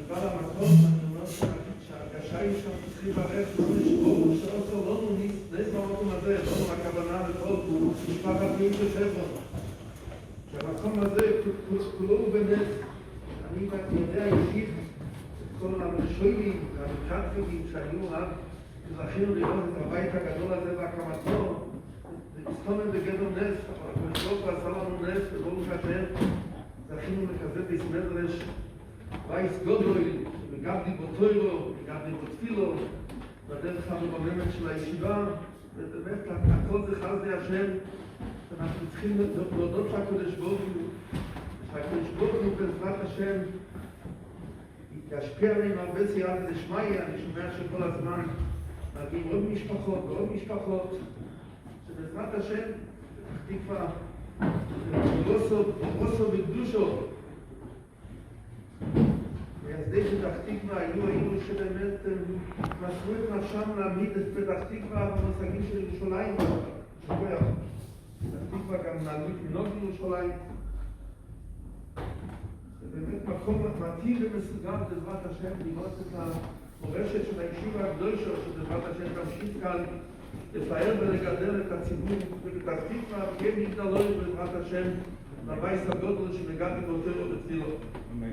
שבא למקום, אני אומר שההרגשה היא שם צריכים לברך, לא לשבור, שעושה לא נס במקום הזה, לא הכוונה לכל משפחת מיעוט ושברון. שהמקום הזה כולו הוא בנס. אני יודע אישית את כל המשוילים והמקטבים שהיו אז, זכינו לראות את הבית הגדול הזה בהקמתו, והסתומן בגדר נס, אבל הקדוש ברוך הוא עשה לנו נס, וברוך השם, זכינו לכזה בית מדרש, בית גדול, וגבדי בו תוירו, וגבדי בו תפילו, בדרך המרוממת של הישיבה, ובאמת הכל זה חסדי השם, אנחנו צריכים להודות לקדוש ברוך הוא, שהקדוש ברוך הוא בעזרת השם ישפיע עלינו הרבה סייעתא דשמיא. אני שומע שכל הזמן מגיעים עוד משפחות ועוד משפחות, שבעזרת השם תקווה רוסו וקדושו. מייסדי פתח תקווה היו שבאמת מסרו את נפשם להעמיד את פתח תקווה במושגים של ירושלים. פתח תקווה גם נעלו תינוק בירושלים. זה באמת מקום מתאים ומסודר בעזרת השם לראות את המורשת של הישיבה הקדושה, שבעזרת השם תמשיך כאן לפאר ולגדל את הציבור בפתח תקווה, וכן יגדלו בעזרת השם לבית הגדול שמגדל אותו בתפילות. אמן.